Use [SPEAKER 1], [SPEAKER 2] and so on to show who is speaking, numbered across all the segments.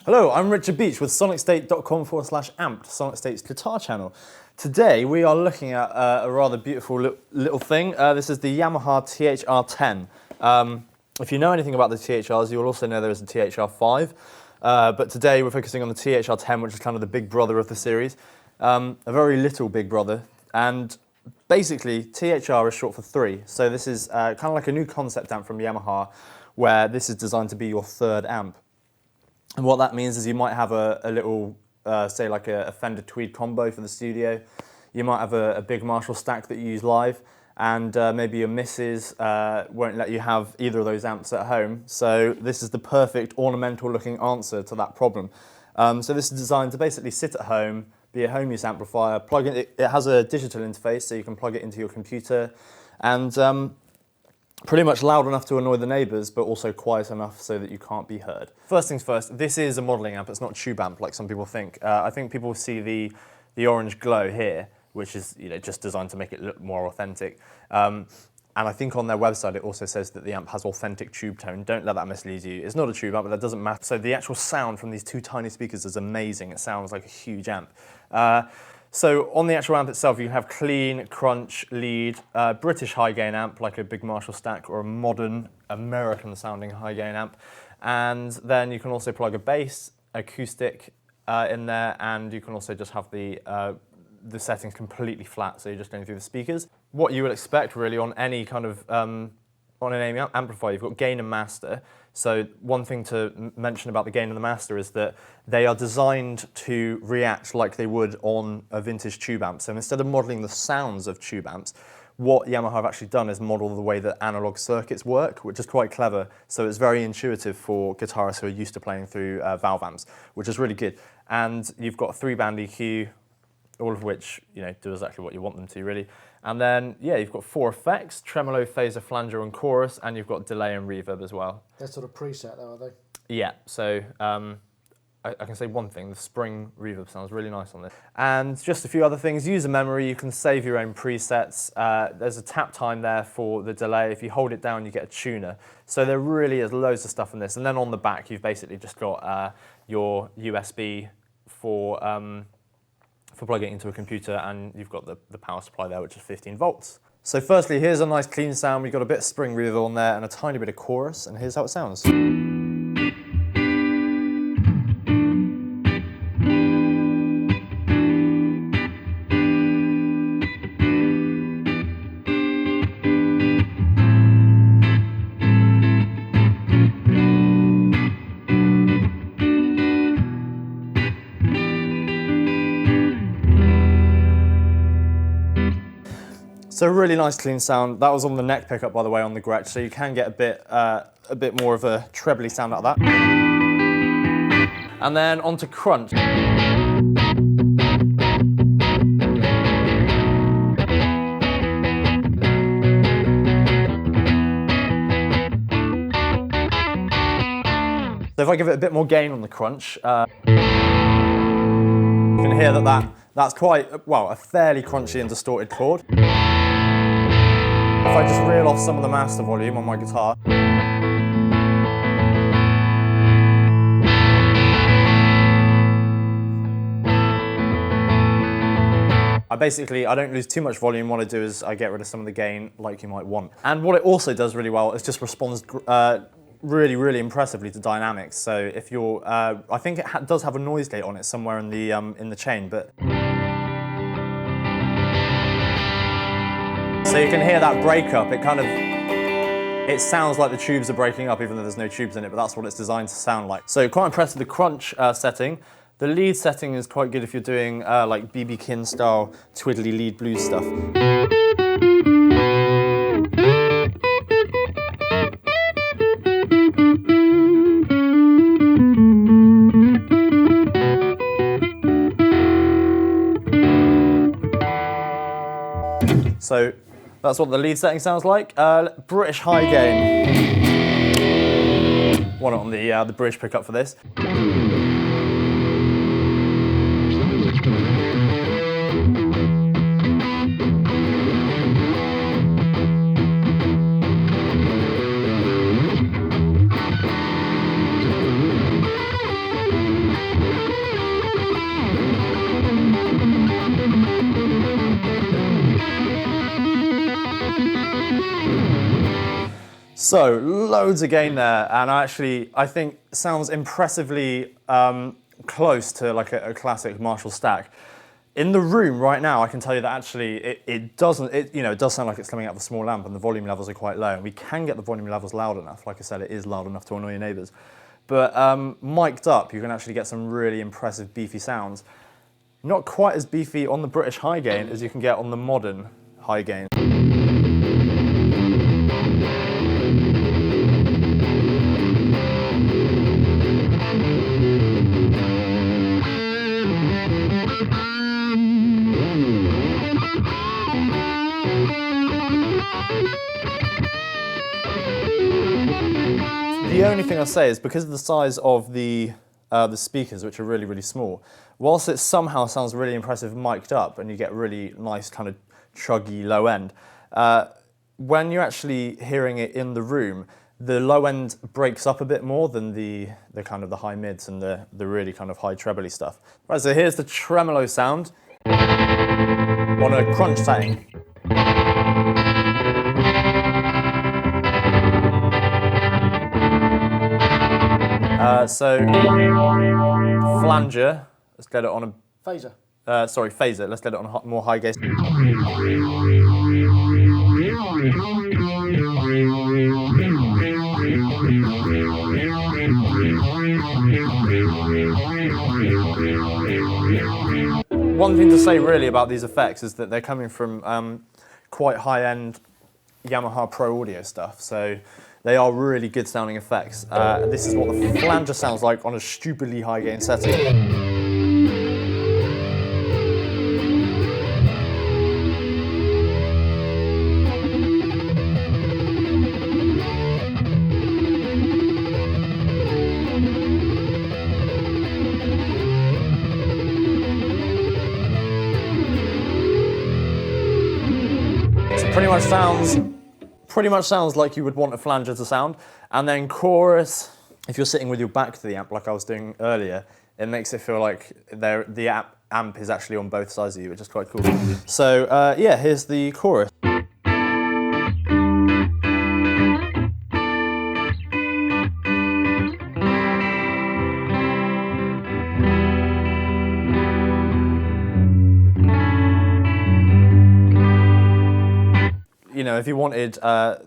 [SPEAKER 1] Hello, I'm Richard Beach with Sonicstate.com/amp, Sonicstate's guitar channel. Today we are looking at a rather beautiful little thing. This is the Yamaha THR-10. If you know anything about the THRs, you'll also know there is a THR-5. But today we're focusing on the THR-10, which is kind of the big brother of the series. A very little big brother. And basically, THR is short for 3. So this is kind of like a new concept amp from Yamaha, where this is designed to be your third amp. And what that means is you might have a little, say like a Fender Tweed combo for the studio. You might have a big Marshall stack that you use live, and maybe your missus won't let you have either of those amps at home. So this is the perfect ornamental looking answer to that problem. So this is designed to basically sit at home, be a home use amplifier, plug in, it has a digital interface so you can plug it into your computer, and pretty much loud enough to annoy the neighbours, but also quiet enough so that you can't be heard. First things first, this is a modelling amp, it's not a tube amp like some people think. I think people see the orange glow here, which is just designed to make it look more authentic. And I think on their website it also says that the amp has authentic tube tone. Don't let that mislead you. It's not a tube amp, but that doesn't matter. So the actual sound from these two tiny speakers is amazing. It sounds like a huge amp. So on the actual amp itself, you have clean, crunch, lead, British high gain amp, like a big Marshall stack, or a modern American sounding high gain amp. And then you can also plug a bass, acoustic in there, and you can also just have the settings completely flat, so you're just going through the speakers. What you would expect really on any kind of, on an amplifier, you've got gain and master. So one thing to mention about the gain and the master is that they are designed to react like they would on a vintage tube amp. So instead of modelling the sounds of tube amps, what Yamaha have actually done is model the way that analog circuits work, which is quite clever. So it's very intuitive for guitarists who are used to playing through valve amps, which is really good. And you've got a 3-band EQ, all of which do exactly what you want them to, really. And then, yeah, you've got 4 effects: tremolo, phaser, flanger, and chorus, and you've got delay and reverb as well.
[SPEAKER 2] They're sort of preset though, are they?
[SPEAKER 1] Yeah, so I can say one thing: the spring reverb sounds really nice on this. And just a few other things: user memory, you can save your own presets. There's a tap time there for the delay. If you hold it down, you get a tuner. So there really is loads of stuff in this. And then on the back, you've basically just got your USB for plugging it into a computer, and you've got the power supply there, which is 15 volts. So firstly, here's a nice clean sound. We've got a bit of spring reverb on there and a tiny bit of chorus, and here's how it sounds. So really nice clean sound. That was on the neck pickup, by the way, on the Gretsch, so you can get a bit more of a trebly sound out of that. And then onto crunch. So if I give it a bit more gain on the crunch, you can hear that's quite, well, a fairly crunchy and distorted chord. If I just reel off some of the master volume on my guitar, I don't lose too much volume. What I do is I get rid of some of the gain like you might want. And what it also does really well is just responds really, really impressively to dynamics. So if you're, I think it does have a noise gate on it somewhere in the chain, but. So you can hear that breakup. It sounds like the tubes are breaking up even though there's no tubes in it, but that's what it's designed to sound like. So quite impressed with the crunch setting. The lead setting is quite good if you're doing like B.B. King style twiddly lead blues stuff. So That's what the lead setting sounds like. British high gain. Want it on the British pickup for this. So, loads of gain there, and I think sounds impressively close to like a classic Marshall stack. In the room right now, I can tell you that actually it does sound like it's coming out of a small amp, and the volume levels are quite low, and we can get the volume levels loud enough. Like I said, it is loud enough to annoy your neighbours. But mic'd up, you can actually get some really impressive beefy sounds. Not quite as beefy on the British high gain as you can get on the modern high gain. The only thing I'll say is because of the size of the speakers, which are really, really small, whilst it somehow sounds really impressive mic'd up and you get really nice kind of chuggy low end, when you're actually hearing it in the room, the low end breaks up a bit more than the kind of the high mids and the really kind of high trebly stuff. Right, so here's the tremolo sound on a crunch setting. So flanger, let's get it on a
[SPEAKER 2] phaser.
[SPEAKER 1] Phaser. Let's get it on a more high gain. One thing to say really about these effects is that they're coming from quite high-end Yamaha Pro Audio stuff. So they are really good sounding effects. This is what the flanger sounds like on a stupidly high gain setting. So pretty much sounds like you would want a flanger to sound. And then chorus, if you're sitting with your back to the amp like I was doing earlier, it makes it feel like the amp is actually on both sides of you, which is quite cool. So yeah, here's the chorus. You know, if you wanted,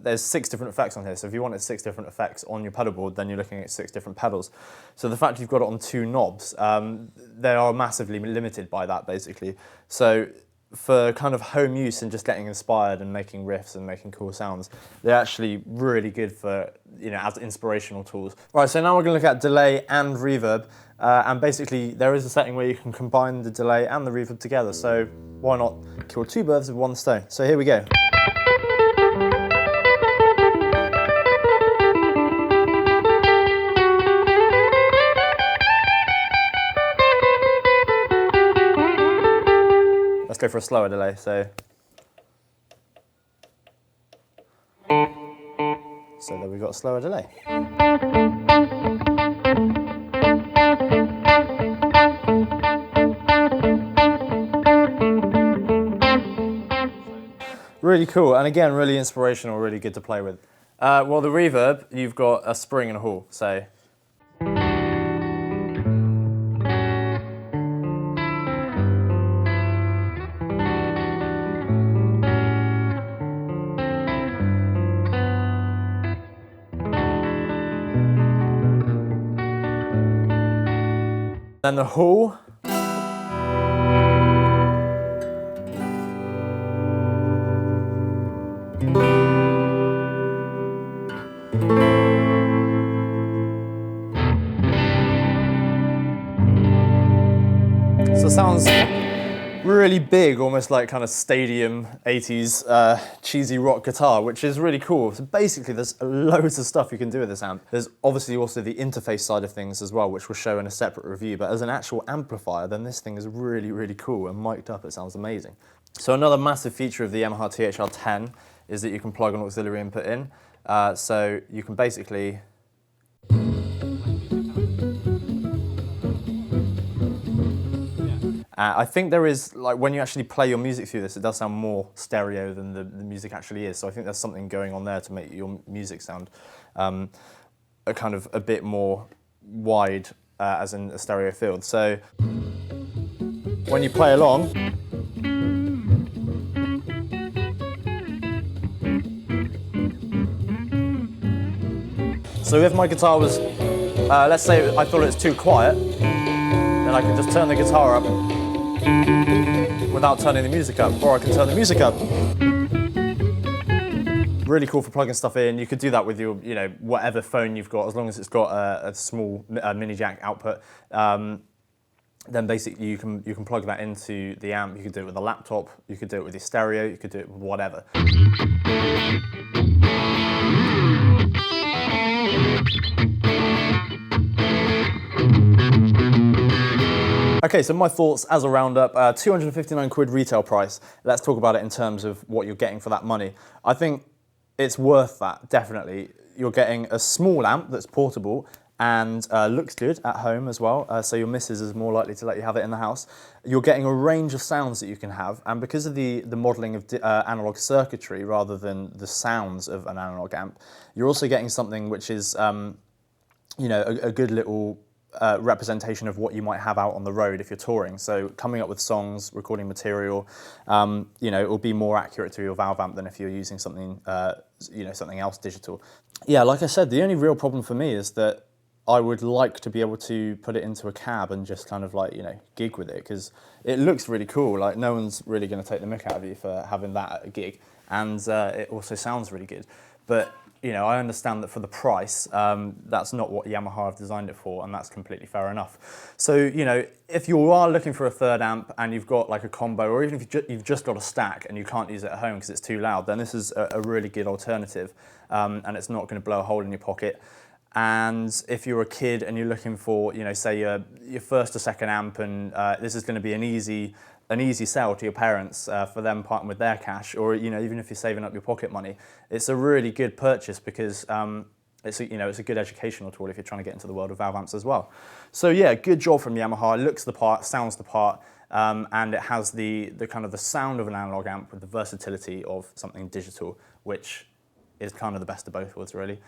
[SPEAKER 1] there's 6 different effects on here, so if you wanted 6 different effects on your pedal board, then you're looking at 6 different pedals. So the fact you've got it on 2 knobs, they are massively limited by that, basically. So for kind of home use and just getting inspired and making riffs and making cool sounds, they're actually really good for, you know, as inspirational tools. Right, so now we're going to look at delay and reverb, and basically there is a setting where you can combine the delay and the reverb together, so why not kill 2 birds with 1 stone? So here we go. Let's go for a slower delay, so there we've got a slower delay. Really cool, and again, really inspirational, really good to play with. Well, the reverb, you've got a spring and a hall, so. Then the hall. So it sounds really big, almost like kind of stadium 80s cheesy rock guitar, which is really cool. So basically there's loads of stuff you can do with this amp. There's obviously also the interface side of things as well, which we'll show in a separate review, but as an actual amplifier, then this thing is really, really cool, and mic'd up it sounds amazing. So another massive feature of the Yamaha THR-10 is that you can plug an auxiliary input in. So you can basically I think there is, like, when you actually play your music through this, it does sound more stereo than the music actually is. So I think there's something going on there to make your music sound a kind of a bit more wide, as in a stereo field. So when you play along, so if my guitar was, let's say I thought it was too quiet, then I can just turn the guitar up without turning the music up, or I can turn the music up. Really cool for plugging stuff in. You could do that with your, you know, whatever phone you've got, as long as it's got a small mini jack output. Then basically you can plug that into the amp. You could do it with a laptop, you could do it with your stereo, you could do it with whatever. Okay, so my thoughts as a roundup, 259 quid retail price. Let's talk about it in terms of what you're getting for that money. I think it's worth that, definitely. You're getting a small amp that's portable and looks good at home as well, so your missus is more likely to let you have it in the house. You're getting a range of sounds that you can have, and because of the modelling of analog circuitry rather than the sounds of an analog amp, you're also getting something which is, you know, a good little representation of what you might have out on the road if you're touring. So coming up with songs, recording material, you know, it will be more accurate to your valve amp than if you're using something, you know, something else digital. Yeah, like I said, the only real problem for me is that I would like to be able to put it into a cab and just kind of like, you know, gig with it, because it looks really cool. Like, no one's really going to take the mick out of you for having that at a gig, and it also sounds really good. But you know, I understand that for the price, that's not what Yamaha have designed it for, and that's completely fair enough. So, you know, if you are looking for a third amp and you've got like a combo, or even if you've just got a stack and you can't use it at home because it's too loud, then this is a really good alternative, and it's not going to blow a hole in your pocket. And if you're a kid and you're looking for, you know, say your first or second amp, and this is going to be an easy sell to your parents for them parting with their cash, or, you know, even if you're saving up your pocket money, it's a really good purchase because it's a good educational tool if you're trying to get into the world of valve amps as well. So yeah, good job from Yamaha. It looks the part, sounds the part, and it has the kind of the sound of an analog amp with the versatility of something digital, which is kind of the best of both worlds, really.